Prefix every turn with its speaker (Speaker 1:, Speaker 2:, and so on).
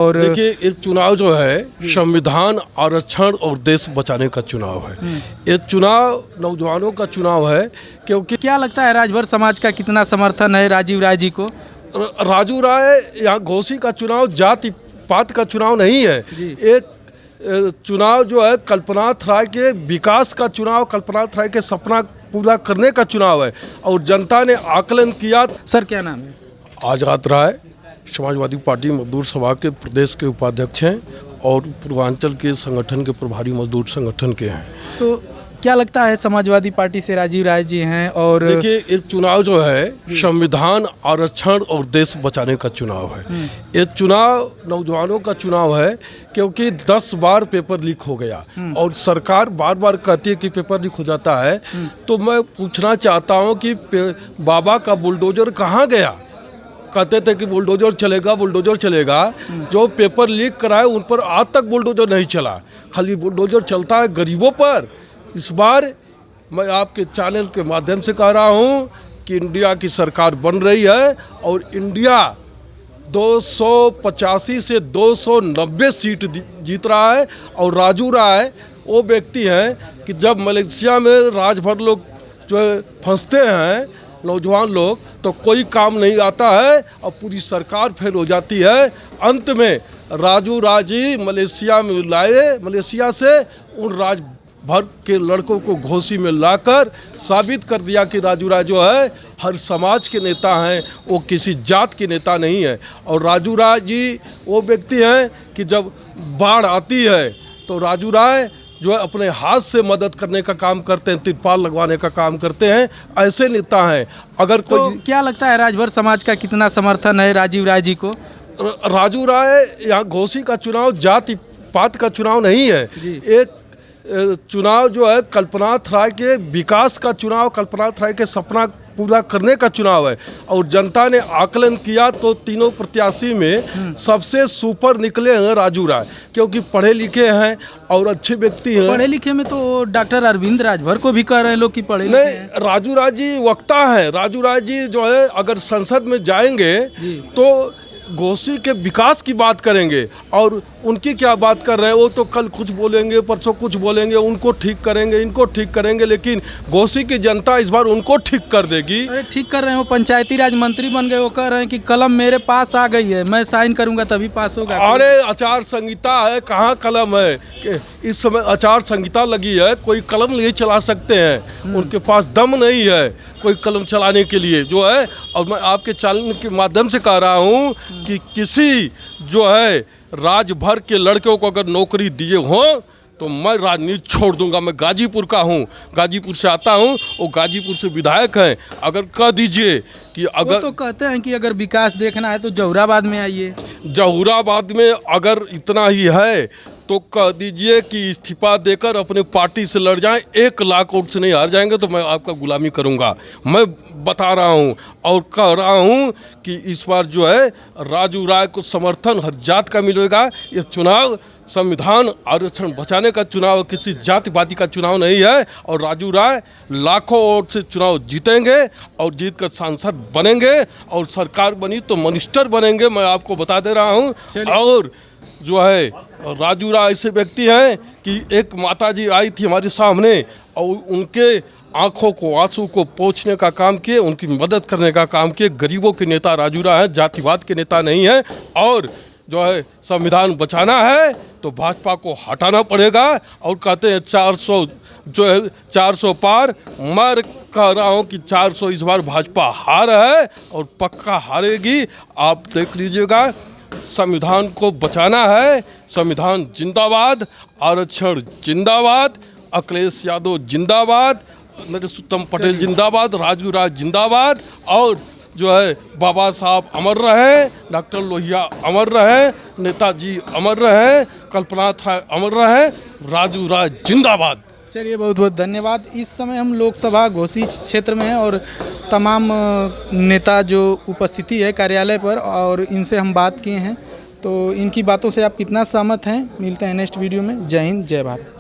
Speaker 1: और
Speaker 2: देखिए, ये चुनाव जो है संविधान, आरक्षण और देश बचाने का चुनाव है। ये चुनाव नौजवानों का चुनाव है, क्योंकि
Speaker 1: क्या लगता है राजभर समाज का कितना समर्थन है राजीव राय जी को?
Speaker 2: राजू राय, यहाँ घोसी का चुनाव जाति पात का चुनाव नहीं है। एक चुनाव जो है कल्पनाथ राय के विकास का चुनाव, कल्पनाथ राय के सपना पूरा करने का चुनाव है। और जनता ने आकलन किया।
Speaker 1: सर क्या नाम है?
Speaker 2: आज़ाद राय समाजवादी पार्टी मजदूर सभा के प्रदेश के उपाध्यक्ष हैं और पूर्वांचल के संगठन के प्रभारी मजदूर संगठन के हैं।
Speaker 1: तो क्या लगता है समाजवादी पार्टी से राजीव राय जी हैं? और
Speaker 2: देखिए, ये चुनाव जो है संविधान, आरक्षण और देश बचाने का चुनाव है। ये चुनाव नौजवानों का चुनाव है, क्योंकि 10 बार पेपर लीक हो गया और सरकार बार बार कहती है कि पेपर लीक हो जाता है। तो मैं पूछना चाहता हूँ कि बाबा का बुलडोजर कहाँ गया? कहते थे कि बुलडोजर चलेगा, बुलडोजर चलेगा। जो पेपर लीक कराए उन पर आज तक बुलडोजर नहीं चला, खाली बुलडोजर चलता है गरीबों पर। इस बार मैं आपके चैनल के माध्यम से कह रहा हूं कि इंडिया की सरकार बन रही है और इंडिया 285 से 290 सीट जीत रहा है। और राजू राय वो व्यक्ति हैं कि जब मलेशिया में राजभर लोग जो है फंसते हैं, नौजवान लोग, तो कोई काम नहीं आता है और पूरी सरकार फेल हो जाती है। अंत में राजू राय जी मलेशिया में लाए, मलेशिया से उन राज भर के लड़कों को घोसी में लाकर साबित कर दिया कि राजू राय जो है हर समाज के नेता हैं, वो किसी जात के नेता नहीं है। और राजू राय जी वो व्यक्ति हैं कि जब बाढ़ आती है तो राजू राय जो है अपने हाथ से मदद करने का काम करते हैं, तिरपाल लगवाने का काम करते हैं। ऐसे नेता हैं। अगर कोई
Speaker 1: तो क्या लगता है राजभर समाज का कितना समर्थन है राजीव राय जी को?
Speaker 2: राजू राय, यहाँ घोसी का चुनाव जाति पात का चुनाव नहीं है। एक चुनाव जो है कल्पनाथ राय के विकास का चुनाव, कल्पनाथ राय के सपना पूरा करने का चुनाव है। और जनता ने आकलन किया तो तीनों प्रत्याशी में सबसे सुपर निकले हैं राजू राय, क्योंकि पढ़े लिखे हैं और अच्छे व्यक्ति हैं।
Speaker 1: पढ़े लिखे में तो डॉक्टर अरविंद राजभर को भी कह रहे हैं लोग कि पढ़े लिखे हैं।
Speaker 2: नहीं, राजू राय जी वक्ता है। राजू राय जी जो है अगर संसद में जाएंगे तो घोसी के विकास की बात करेंगे। और उनकी क्या बात कर रहे हैं? वो तो कल कुछ बोलेंगे, परसों कुछ बोलेंगे, उनको ठीक करेंगे, इनको ठीक करेंगे, लेकिन घोसी की जनता इस बार उनको ठीक कर देगी।
Speaker 1: अरे ठीक कर रहे हैं, वो पंचायती राज मंत्री बन गए, वो कह रहे हैं कि कलम मेरे पास आ गई है, मैं साइन करूंगा तभी पास होगा।
Speaker 2: अरे आचार संहिता है, कहाँ कलम है? इस समय आचार संहिता लगी है, कोई कलम नहीं चला सकते हैं, उनके पास दम नहीं है कोई कलम चलाने के लिए जो है। और मैं आपके चैनल के माध्यम से कह रहा हूँ कि किसी जो है राजभर के लड़कों को अगर नौकरी दिए हों तो मैं राजनीति छोड़ दूंगा। मैं गाजीपुर का हूँ, गाजीपुर से आता हूँ, वो गाजीपुर से विधायक हैं। अगर कह दीजिए कि अगर
Speaker 1: तो कहते हैं कि अगर विकास देखना है तो जहुराबाद में आइए।
Speaker 2: जहुराबाद में अगर इतना ही है तो कह दीजिए कि इस्तीफा देकर अपने पार्टी से लड़ जाएं। 1 लाख वोट से नहीं हार जाएंगे तो मैं आपका गुलामी करूंगा। मैं बता रहा हूं और कह रहा हूं कि इस बार जो है राजू राय को समर्थन हर जात का मिलेगा। ये चुनाव संविधान, आरक्षण बचाने का चुनाव, किसी जातिवादी का चुनाव नहीं है। और राजू राय लाखों वोट से चुनाव जीतेंगे और जीत कर सांसद बनेंगे और सरकार बनी तो मिनिस्टर बनेंगे, मैं आपको बता दे रहा हूँ। और जो है राजू राय ऐसे व्यक्ति हैं कि एक माताजी आई थी हमारे सामने और उनके आंखों को, आंसू को पोंछने का काम किए, उनकी मदद करने का काम किए। गरीबों के नेता राजू राय हैं, जातिवाद के नेता नहीं हैं। और जो है संविधान बचाना है तो भाजपा को हटाना पड़ेगा। और कहते हैं 400 जो है 400 पार। मैं कह रहा हूँ कि 400 इस बार भाजपा हार है और पक्का हारेगी। आप देख लीजिएगा, संविधान को बचाना है। संविधान जिंदाबाद, आरक्षण जिंदाबाद, अखिलेश यादव जिंदाबाद, नरेश पटेल जिंदाबाद, राजू राय जिंदाबाद। और जो है बाबा साहब अमर रहे, डॉक्टर लोहिया अमर रहे, नेताजी अमर रहे, कल्पनाथ राय अमर रहे, राजू राय जिंदाबाद।
Speaker 1: चलिए, बहुत बहुत धन्यवाद। इस समय हम लोकसभा घोसी क्षेत्र में हैं और तमाम नेता जो उपस्थिति है कार्यालय पर, और इनसे हम बात किए हैं। तो इनकी बातों से आप कितना सहमत हैं? मिलते हैं नेक्स्ट वीडियो में। जय हिंद, जय भारत।